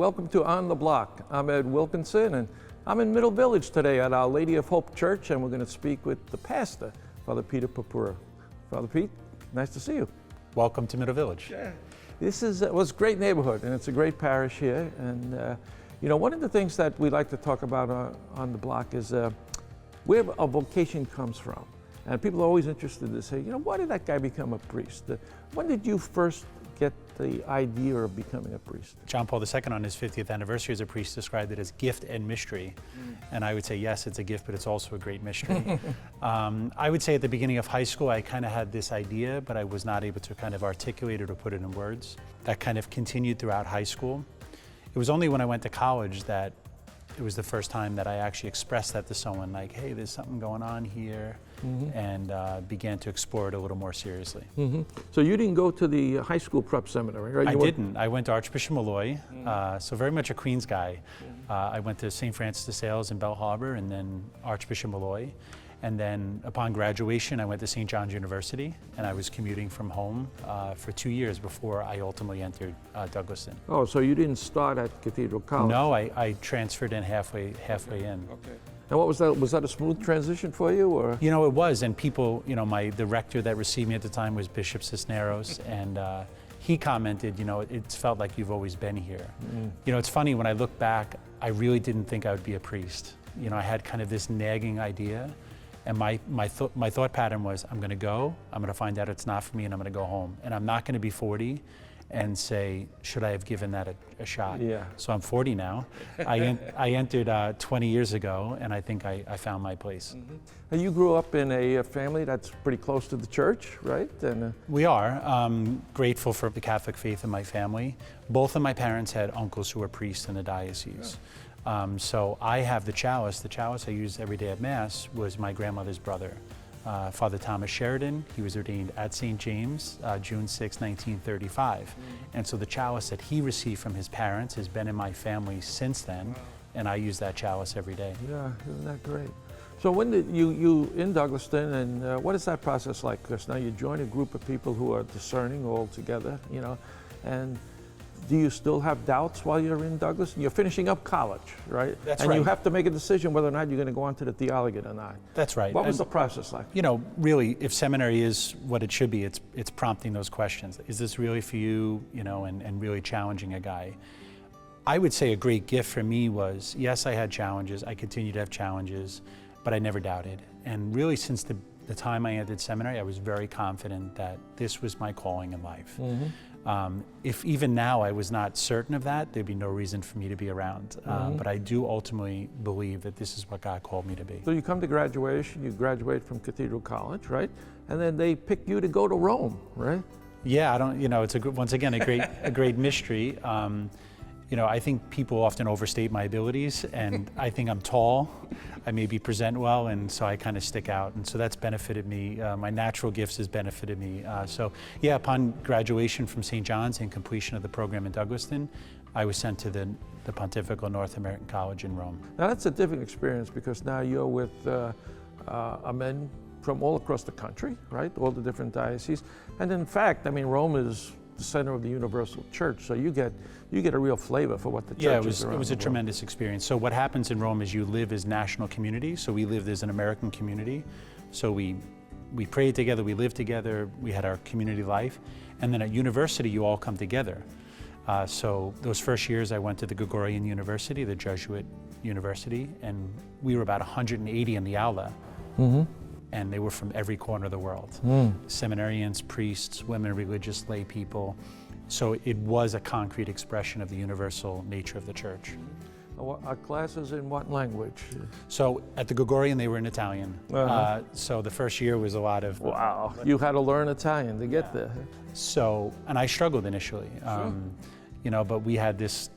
welcome to On the Block. I'm Ed Wilkinson, and I'm in Middle Village today at Our Lady of Hope Church, and we're going to speak with the pastor, Father Peter Purpura. Father Pete, nice to see you. Welcome to Middle Village. Yeah. This was a great neighborhood, and it's a great parish here. And one of the things that we like to talk about on the block is where a vocation comes from. And people are always interested to say, why did that guy become a priest? When did you first get the idea of becoming a priest? John Paul II on his 50th anniversary as a priest described it as gift and mystery. And I would say, yes, it's a gift, but it's also a great mystery. I would say at the beginning of high school, I kind of had this idea, but I was not able to kind of articulate it or put it in words. That kind of continued throughout high school. It was only when I went to college that it was the first time that I actually expressed that to someone, like, hey, there's something going on here, and began to explore it a little more seriously. So you didn't go to the high school prep seminary, right? I didn't. I went to Archbishop Malloy, so very much a Queens guy. I went to St. Francis de Sales in Bell Harbor, and then Archbishop Malloy. And then upon graduation, I went to St. John's University, and I was commuting from home for 2 years before I ultimately entered Douglaston. Oh, so you didn't start at Cathedral College? No, I transferred in halfway in. Okay. And what was that? Was that a smooth transition for you, or? It was, and people, the rector that received me at the time was Bishop Cisneros, and he commented, it's felt like you've always been here. It's funny, when I look back, I really didn't think I would be a priest. I had kind of this nagging idea. And my thought pattern was, I'm going to go, I'm going to find out it's not for me, and I'm going to go home. And I'm not going to be 40 and say, should I have given that a shot? Yeah. So I'm 40 now. I entered 20 years ago, and I think I found my place. And you grew up in a family that's pretty close to the church, right? And we are. Grateful for the Catholic faith in my family. Both of my parents had uncles who were priests in the diocese. So I have the chalice. The chalice I use every day at Mass was my grandmother's brother, Father Thomas Sheridan. He was ordained at St. James, June 6, 1935. And so the chalice that he received from his parents has been in my family since then, and I use that chalice every day. Yeah, isn't that great? So when did you in Douglaston, and what is that process like? Because now you join a group of people who are discerning all together, and do you still have doubts while you're in Douglaston? You're finishing up college, right? That's and right. You have to make a decision whether or not you're going to go on to the theology or not. That's right. What was the process like? Really, if seminary is what it should be, it's prompting those questions. Is this really for you, and really challenging a guy? I would say a great gift for me was, yes, I had challenges. I continue to have challenges, but I never doubted. And really, since the time I entered seminary, I was very confident that this was my calling in life. If even now I was not certain of that, there'd be no reason for me to be around. But I do ultimately believe that this is what God called me to be. So you come to graduation, you graduate from Cathedral College, right? And then they pick you to go to Rome, right? Yeah, it's once again a great mystery. I think people often overstate my abilities, and I think I'm tall. I maybe present well, and so I kind of stick out, and so that's benefited me. My natural gifts has benefited me. Upon graduation from St. John's and completion of the program in Douglaston, I was sent to the Pontifical North American College in Rome. Now that's a different experience, because now you're with men from all across the country, right? All the different dioceses, and in fact, Rome is the center of the universal church, so you get a real flavor for what the church is around. It was a tremendous experience. So what happens in Rome is you live as national community. So we lived as an American community. So we prayed together, we lived together, we had our community life, and then at university you all come together. So those first years I went to the Gregorian University, the Jesuit university, and we were about 180 in the aula. And they were from every corner of the world. Seminarians, priests, women, religious lay people. So it was a concrete expression of the universal nature of the church. Our classes in what language? So at the Gregorian, they were in Italian. So the first year was a lot of... Wow, you had to learn Italian to get there. So, and I struggled initially, but we had this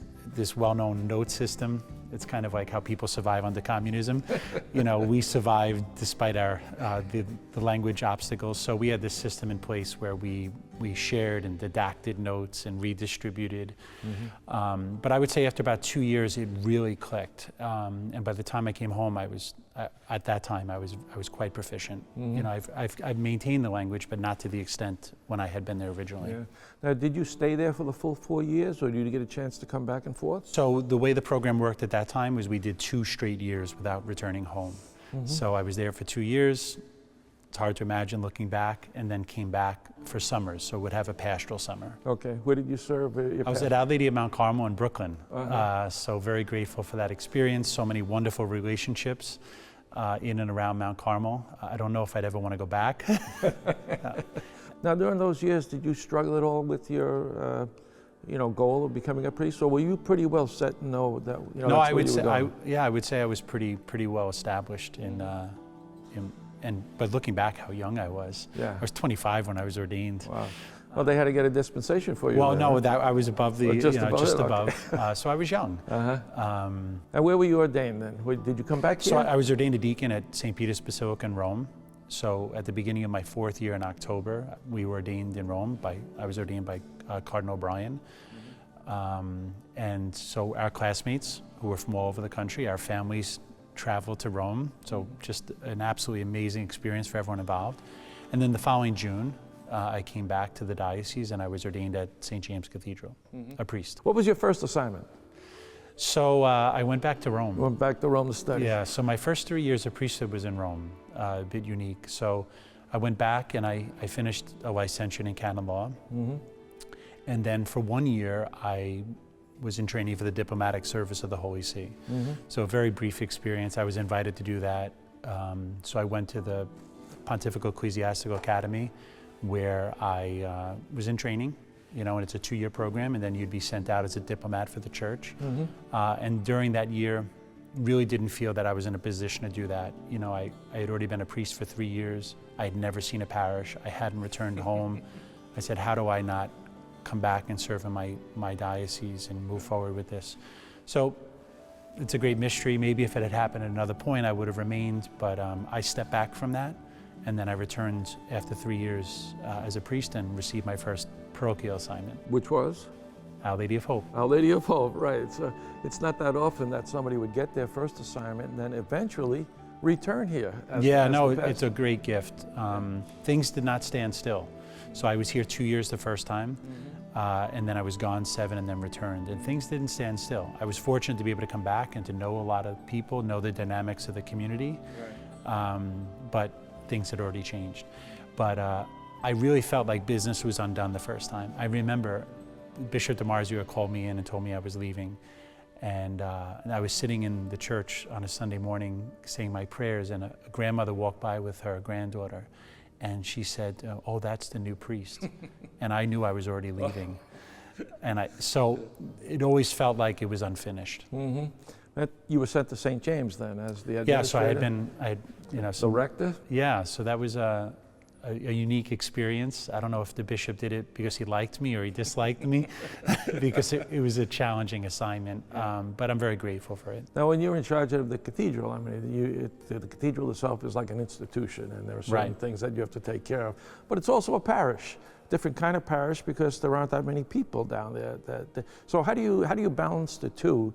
well-known note system. It's kind of like how people survive under communism. We survived despite our the language obstacles. So we had this system in place where we we shared and didacted notes and redistributed. But I would say after about 2 years, it really clicked. And by the time I came home, at that time, I was quite proficient. You know, I've maintained the language, but not to the extent when I had been there originally. Yeah. Now, did you stay there for the full 4 years, or did you get a chance to come back and forth? So the way the program worked at that time was we did 2 straight years without returning home. So I was there for 2 years. It's hard to imagine looking back, and then came back for summers, so would have a pastoral summer. Okay, where did you serve? I was at Our Lady of Mount Carmel in Brooklyn, so very grateful for that experience. So many wonderful relationships in and around Mount Carmel. I don't know if I'd ever want to go back. Now, during those years, did you struggle at all with your goal of becoming a priest, or were you pretty well set and know that, No, that's I where would you say, were going? I would say I was pretty well established but looking back, how young I was. Yeah. I was 25 when I was ordained. Wow. Well, they had to get a dispensation for you. Well, then, no, huh? I was above the, just just above it, above. So I was young. And where were you ordained then? Did you come back here? So I was ordained a deacon at St. Peter's Basilica in Rome. So at the beginning of my 4th year in October, we were ordained in Rome I was ordained by Cardinal O'Brien. And so our classmates who were from all over the country, our families traveled to Rome. So just an absolutely amazing experience for everyone involved. And then the following June, I came back to the diocese and I was ordained at St. James Cathedral, a priest. What was your first assignment? So I went back to Rome. You went back to Rome to study? Yeah, so my first 3 years of priesthood was in Rome, a bit unique. So I went back and I finished a licentiate in canon law. And then for 1 year, I was in training for the diplomatic service of the Holy See. So a very brief experience. I was invited to do that. So I went to the Pontifical Ecclesiastical Academy where I was in training, and it's a 2-year program, and then you'd be sent out as a diplomat for the church. And during that year, really didn't feel that I was in a position to do that. I had already been a priest for 3 years. I had never seen a parish. I hadn't returned home. I said, how do I not come back and serve in my diocese and move forward with this? So it's a great mystery. Maybe if it had happened at another point, I would have remained, but I stepped back from that. And then I returned after 3 years as a priest and received my first parochial assignment. Which was? Our Lady of Hope. Our Lady of Hope, right. So it's not that often that somebody would get their first assignment and then eventually return here. It's a great gift. Things did not stand still. So I was here 2 years the first time, and then I was gone 7 and then returned. And things didn't stand still. I was fortunate to be able to come back and to know a lot of people, know the dynamics of the community, but things had already changed. But I really felt like business was undone the first time. I remember Bishop DeMarzio called me in and told me I was leaving. And I was sitting in the church on a Sunday morning saying my prayers, and a grandmother walked by with her granddaughter. And she said, oh, that's the new priest. And I knew I was already leaving. And so it always felt like it was unfinished. You were sent to St. James then as the administrator? Yeah, so the rector? Yeah, so that was a unique experience. I don't know if the bishop did it because he liked me or he disliked me, because it was a challenging assignment, but I'm very grateful for it. Now, when you're in charge of the cathedral, I mean, the cathedral itself is like an institution, and there are certain things that you have to take care of. But it's also a parish, different kind of parish, because there aren't that many people down there. So how do you balance the two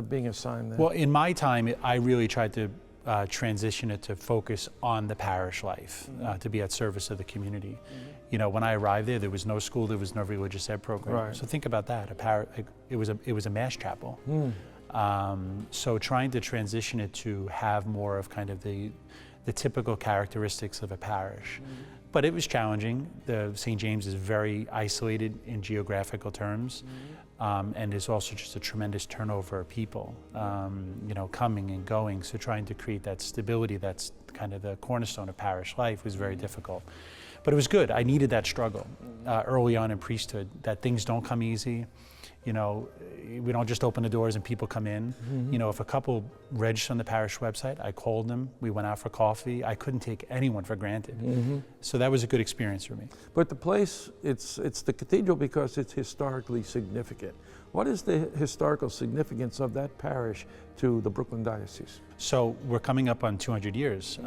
being assigned there? Well, in my time, I really tried to transition it to focus on the parish life, to be at service of the community. When I arrived there was no school, there was no religious ed program. Right. So think about that. It was a mass chapel. So trying to transition it to have more of kind of the typical characteristics of a parish. But it was challenging. The St. James is very isolated in geographical terms. And there's also just a tremendous turnover of people, coming and going. So trying to create that stability, that's kind of the cornerstone of parish life, was very difficult. But it was good. I needed that struggle early on in priesthood, that things don't come easy. We don't just open the doors and people come in. If a couple registered on the parish website, I called them, we went out for coffee. I couldn't take anyone for granted. So that was a good experience for me. But the place, it's the cathedral because it's historically significant. What is the historical significance of that parish to the Brooklyn diocese? So we're coming up on 200 years.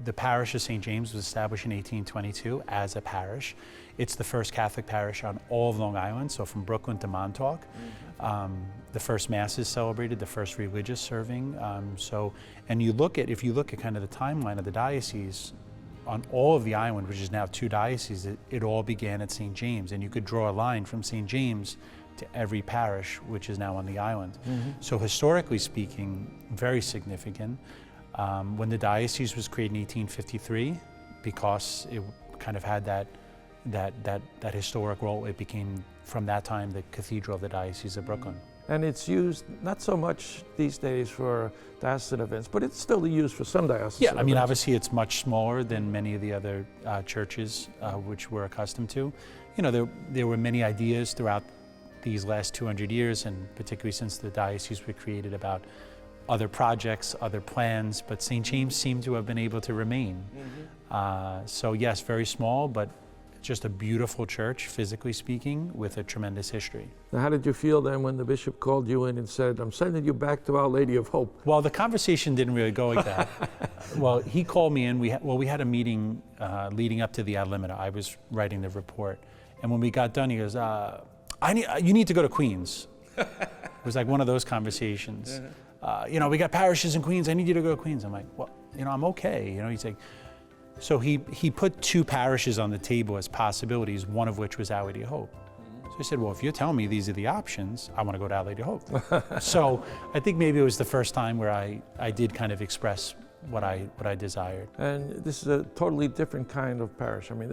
the parish of St. James was established in 1822 as a parish. It's the first Catholic parish on all of Long Island, so from Brooklyn to Montauk. The first Mass is celebrated, the first religious serving. And if you look at kind of the timeline of the diocese, on all of the island, which is now 2 dioceses, it all began at St. James, and you could draw a line from St. James to every parish which is now on the island. So historically speaking, very significant. When the diocese was created in 1853, because it kind of had that historic role, it became from that time the cathedral of the Diocese of Brooklyn. And it's used not so much these days for diocesan events, but it's still used for some diocesan events. Yeah, I mean, obviously it's much smaller than many of the other churches which we're accustomed to. You know, there were many ideas throughout these last 200 years, and particularly since the diocese were created, about other projects, other plans, but St. James seemed to have been able to remain. So yes, very small, but just a beautiful church, physically speaking, with a tremendous history. Now, how did you feel then when the bishop called you in and said, "I'm sending you back to Our Lady of Hope"? Well, the conversation didn't really go like that. Well, he called me in. We had a meeting leading up to the ad limina. I was writing the report, and when we got done, he goes, "You need to go to Queens." It was like one of those conversations. You know, we got parishes in Queens. I need you to go to Queens. I'm like, well, you know, I'm okay. You know, he's like. So he put 2 parishes on the table as possibilities, one of which was Our Lady of Hope. So I said, well, if you're telling me these are the options, I want to go to Our Lady of Hope. So I think maybe it was the first time where I did kind of express what I desired. And this is a totally different kind of parish. I mean,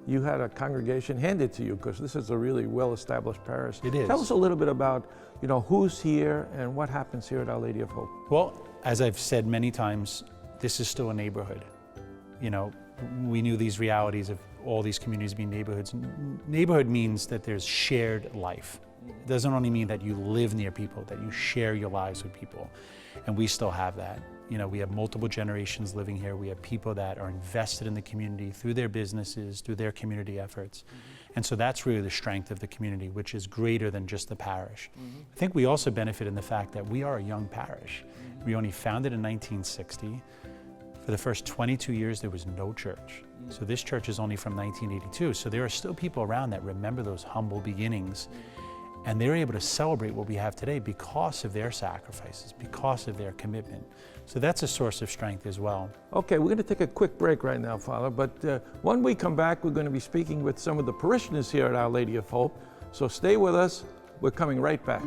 you had a congregation handed to you, because this is a really well-established parish. It is. Tell us a little bit about, you know, who's here and what happens here at Our Lady of Hope. Well, as I've said many times, this is still a neighborhood. You know, we knew these realities of all these communities being neighborhoods. Neighborhood means that there's shared life. It doesn't only mean that you live near people, that you share your lives with people. And we still have that. You know, we have multiple generations living here. We have people that are invested in the community through their businesses, through their community efforts. And so that's really the strength of the community, which is greater than just the parish. I think we also benefit in the fact that we are a young parish. We only founded in 1960. For the first 22 years, there was no church. So this church is only from 1982. So there are still people around that remember those humble beginnings. And they're able to celebrate what we have today because of their sacrifices, because of their commitment. So that's a source of strength as well. Okay, we're going to take a quick break right now, Father. But when we come back, we're going to be speaking with some of the parishioners here at Our Lady of Hope. So stay with us. We're coming right back.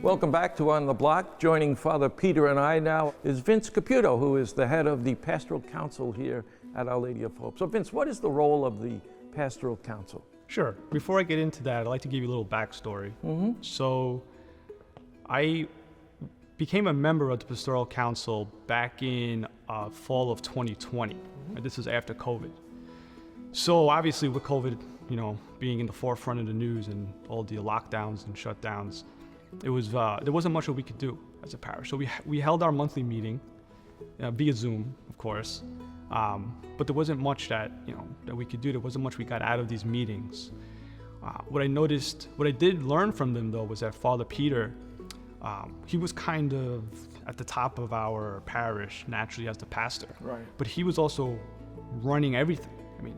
Welcome back to On the Block. Joining Father Peter and I now is Vince Caputo, who is the head of the Pastoral Council here at Our Lady of Hope. So Vince, what is the role of the Pastoral Council? Sure. Before I get into that, I'd like to give you a little backstory. So I became a member of the Pastoral Council back in fall of 2020. And this is after COVID. So obviously with COVID, you know, being in the forefront of the news and all the lockdowns and shutdowns, it was there wasn't much that we could do as a parish. So we held our monthly meeting via Zoom, of course, but there wasn't much that we could do. There wasn't much we got out of these meetings. What I did learn from them though was that Father Peter, he was kind of at the top of our parish naturally as the pastor, right? But he was also running everything. I mean,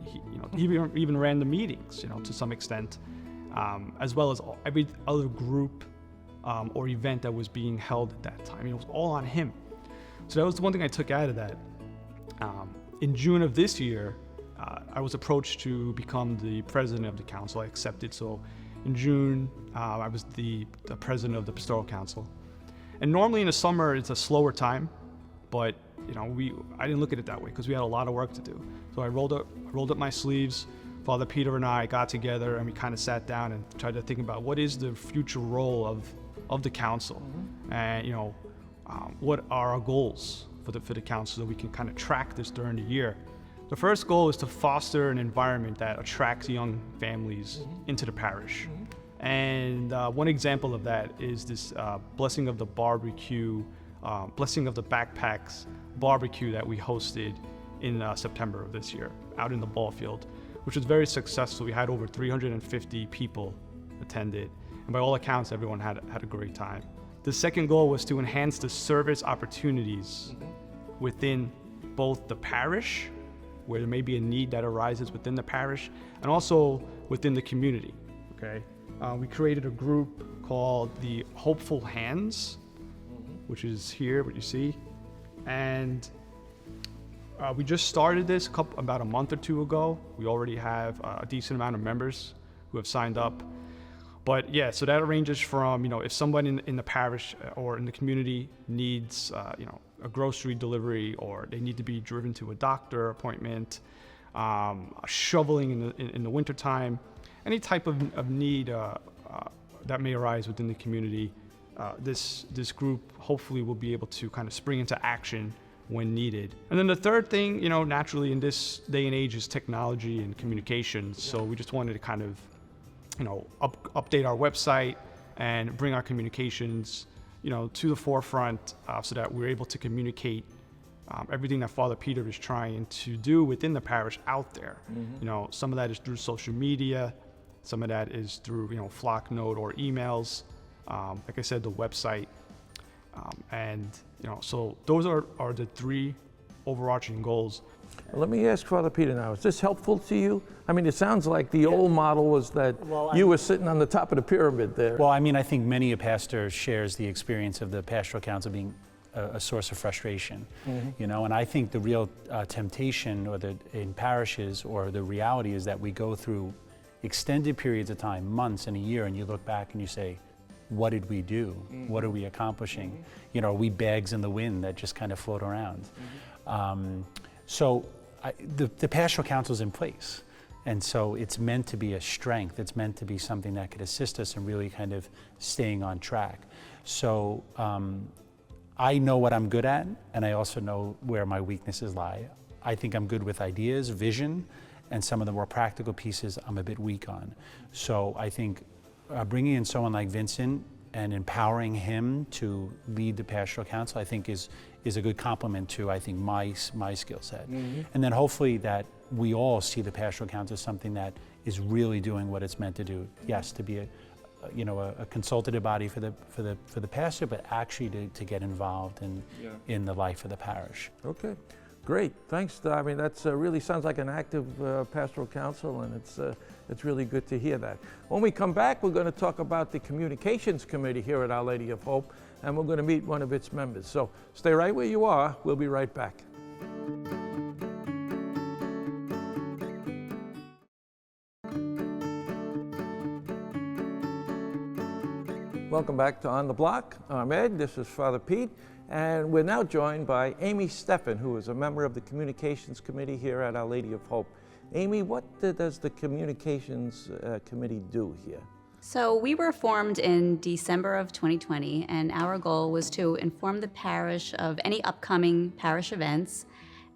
he even ran the meetings, to some extent, as well as every other group or event that was being held at that time. It was all on him. So that was the one thing I took out of that. In June of this year, I was approached to become the president of the council. I accepted. So in June, I was the president of the Pastoral Council. And normally in the summer, it's a slower time, but I didn't look at it that way because we had a lot of work to do. So I rolled up my sleeves. Father Peter and I got together and we kind of sat down and tried to think about what is the future role of the council, and what are our goals for the council so that we can kind of track this during the year. The first goal is to foster an environment that attracts young families into the parish. And one example of that is this blessing of the barbecue, blessing of the backpacks barbecue that we hosted in September of this year out in the ball field. which was very successful. We had over 350 people attended, and by all accounts, everyone had a great time. The second goal was to enhance the service opportunities within both the parish, where there may be a need that arises within the parish, and also within the community. Okay, we created a group called the Hopeful Hands, which is here, what you see, and we just started this about a month or two ago. We already have a decent amount of members who have signed up. But yeah, so that ranges from, if someone in the parish or in the community needs, a grocery delivery, or they need to be driven to a doctor appointment, shoveling in the wintertime, any type of need that may arise within the community, this group hopefully will be able to kind of spring into action when needed. And then the third thing, naturally in this day and age is technology and communications. So we just wanted to kind of, update our website and bring our communications, to the forefront, so that we're able to communicate everything that Father Peter is trying to do within the parish out there. Some of that is through social media, some of that is through, flock note or emails. Like I said, the website. So those are the three overarching goals. Well, let me ask Father Peter now, is this helpful to you? I mean, it sounds like the old model was that you were sitting on the top of the pyramid there. Well, I mean, I think many a pastor shares the experience of the Pastoral Council being a source of frustration, and I think the real temptation in parishes, or the reality, is that we go through extended periods of time, months and a year, and you look back and you say, what did we do? What are we accomplishing? Are we bags in the wind that just kind of float around? So the Pastoral Council is in place. And so it's meant to be a strength. It's meant to be something that could assist us in really kind of staying on track. So I know what I'm good at, and I also know where my weaknesses lie. I think I'm good with ideas, vision, and some of the more practical pieces I'm a bit weak on. So I think bringing in someone like Vincent and empowering him to lead the Pastoral Council, I think is a good complement to, I think, my skill set. And then hopefully that we all see the Pastoral Council as something that is really doing what it's meant to do. Yes, to be a consultative body for the pastor, but actually to get involved in the life of the parish. Okay, great. Thanks. I mean, that's really sounds like an active Pastoral Council, and it's really good to hear that. When we come back, we're going to talk about the Communications Committee here at Our Lady of Hope, and we're going to meet one of its members. So stay right where you are. We'll be right back. Welcome back to On the Block. I'm Ed, this is Father Pete, and we're now joined by Amy Steffen, who is a member of the Communications Committee here at Our Lady of Hope. Amy, what does the Communications Committee do here? So we were formed in December of 2020, and our goal was to inform the parish of any upcoming parish events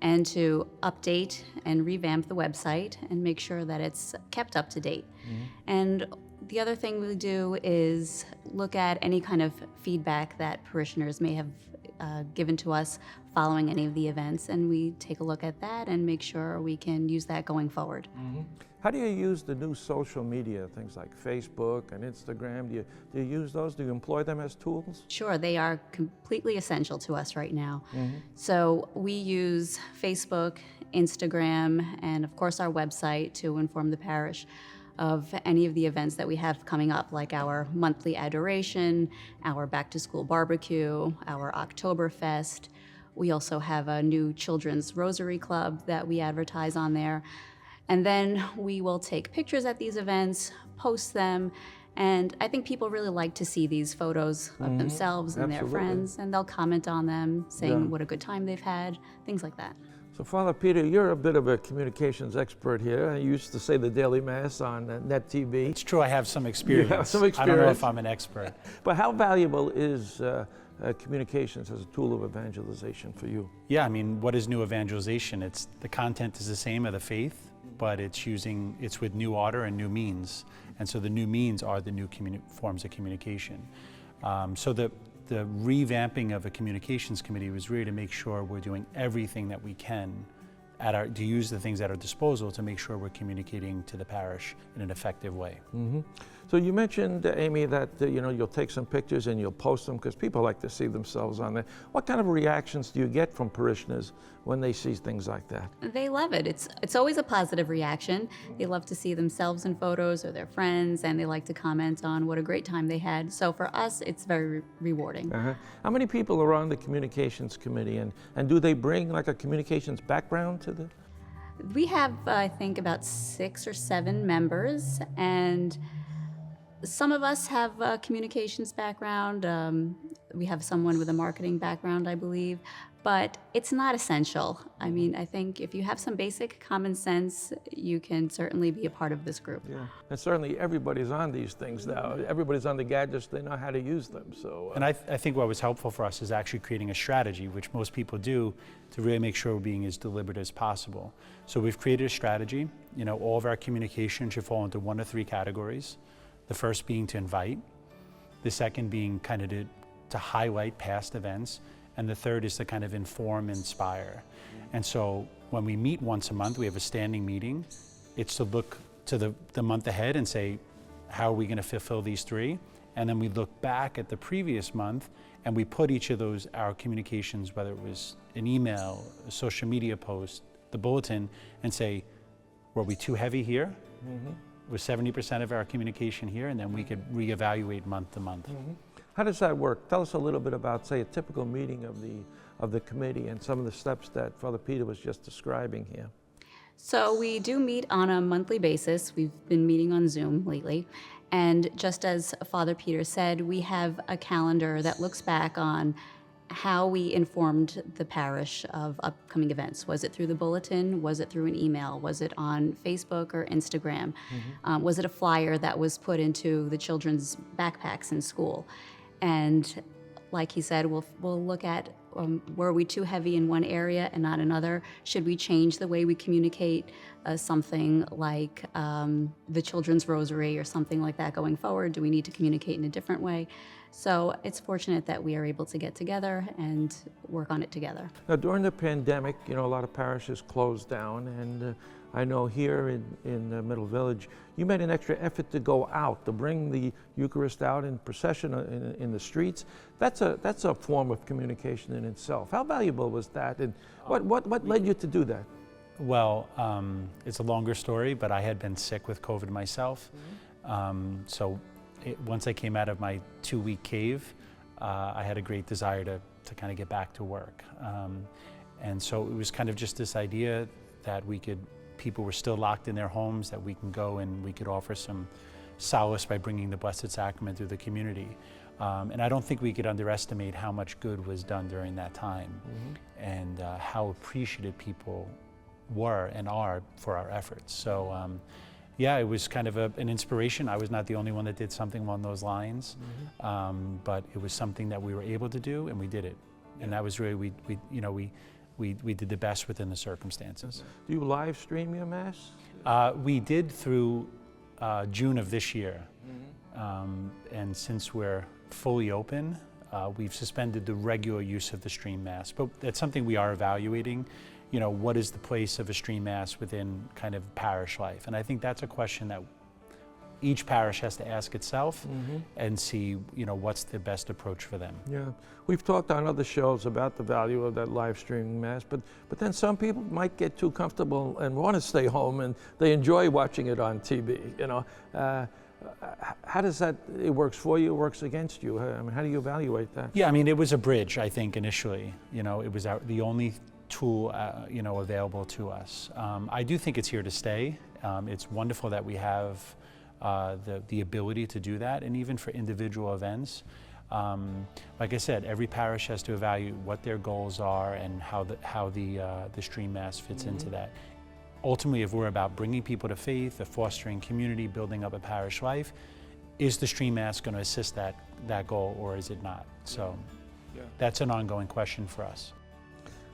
and to update and revamp the website and make sure that it's kept up to date. And the other thing we do is look at any kind of feedback that parishioners may have given to us following any of the events, and we take a look at that and make sure we can use that going forward. How do you use the new social media, things like Facebook and Instagram? Do you use those? Do you employ them as tools? Sure, they are completely essential to us right now. So we use Facebook, Instagram, and of course our website to inform the parish of any of the events that we have coming up, like our monthly adoration, our back-to-school barbecue, our Oktoberfest. We also have a new children's rosary club that we advertise on there. And then we will take pictures at these events, post them, and I think people really like to see these photos of themselves and their friends, and they'll comment on them, saying what a good time they've had, things like that. So, Father Peter, you're a bit of a communications expert here. You used to say the Daily Mass on Net TV. It's true, I have some experience. You have some experience. I don't know if I'm an expert. But how valuable is communications as a tool of evangelization for you? Yeah, I mean, what is new evangelization? The content is the same of the faith, but it's with new order and new means. And so the new means are the new forms of communication. So the revamping of a communications committee was really to make sure we're doing everything that we can to use the things at our disposal to make sure we're communicating to the parish in an effective way. Mm-hmm. So you mentioned, Amy, that you'll take some pictures and you'll post them because people like to see themselves on there. What kind of reactions do you get from parishioners when they see things like that? They love it. It's always a positive reaction. They love to see themselves in photos or their friends, and they like to comment on what a great time they had. So for us, it's very rewarding. Uh-huh. How many people are on the communications committee, and do they bring like a communications background to the? We have, I think, about 6 or 7 members, and some of us have a communications background. We have someone with a marketing background, I believe, but it's not essential. I mean, I think if you have some basic common sense, you can certainly be a part of this group. Yeah, and certainly everybody's on these things now. Everybody's on the gadgets, they know how to use them, so. And I think what was helpful for us is actually creating a strategy, which most people do, to really make sure we're being as deliberate as possible. So we've created a strategy. All of our communication should fall into 1 of 3 categories. The first being to invite, the second being kind of to highlight past events, and the third is to kind of inform, inspire. And so when we meet once a month, we have a standing meeting. It's to look to the month ahead and say, how are we going to fulfill these 3? And then we look back at the previous month and we put each of those, our communications, whether it was an email, a social media post, the bulletin, and say, were we too heavy here? Mm-hmm. Was 70% of our communication here? And then we could reevaluate month to month. Mm-hmm. How does that work? Tell us a little bit about, say, a typical meeting of the committee and some of the steps that Father Peter was just describing here. So we do meet on a monthly basis. We've been meeting on Zoom lately. And just as Father Peter said, we have a calendar that looks back on how we informed the parish of upcoming events. Was it through the bulletin? Was it through an email? Was it on Facebook or Instagram? Mm-hmm. Was it a flyer that was put into the children's backpacks in school? And like he said, we'll look at were we too heavy in one area and not another? Should we change the way we communicate something like the children's rosary or something like that going forward? Do we need to communicate in a different way? So it's fortunate that we are able to get together and work on it together. Now, during the pandemic, a lot of parishes closed down, and I know here in the Middle Village, you made an extra effort to go out, to bring the Eucharist out in procession in the streets. That's a form of communication in itself. How valuable was that, and what led you to do that? Well, it's a longer story, but I had been sick with COVID myself. Mm-hmm. Once I came out of my 2-week cave, I had a great desire to kind of get back to work. And so it was kind of just this idea that people were still locked in their homes, that we can go and we could offer some solace by bringing the Blessed Sacrament through the community. And I don't think we could underestimate how much good was done during that time, mm-hmm. and how appreciative people were and are for our efforts. So yeah, it was kind of an inspiration. I was not the only one that did something along those lines, mm-hmm. But it was something that we were able to do, and we did it. Yeah. And that was really, we did the best within the circumstances. Do you live stream your Mass? We did through June of this year. Mm-hmm. And since we're fully open, we've suspended the regular use of the stream Mass. But that's something we are evaluating. What is the place of a stream Mass within kind of parish life? And I think that's a question that each parish has to ask itself, mm-hmm. and see, what's the best approach for them. Yeah, we've talked on other shows about the value of that live streaming Mass, but then some people might get too comfortable and want to stay home, and they enjoy watching it on TV. How does that? It works for you, it works against you. I mean, how do you evaluate that? Yeah, I mean, it was a bridge, I think, initially. It was the only tool, available to us. I do think it's here to stay. It's wonderful that we have the ability to do that, and even for individual events. Like I said, every parish has to evaluate what their goals are and how the stream Mass fits, mm-hmm. into that. Ultimately, if we're about bringing people to faith, of fostering community, building up a parish life, is the stream Mass going to assist that goal, or is it not? So that's an ongoing question for us.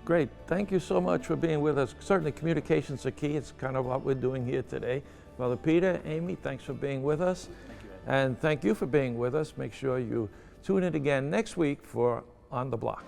Great. Thank you so much for being with us. Certainly communications are key. It's kind of what we're doing here today. Father Peter, Amy, thanks for being with us. Thank you, Ed. And thank you for being with us. Make sure you tune in again next week for On the Block.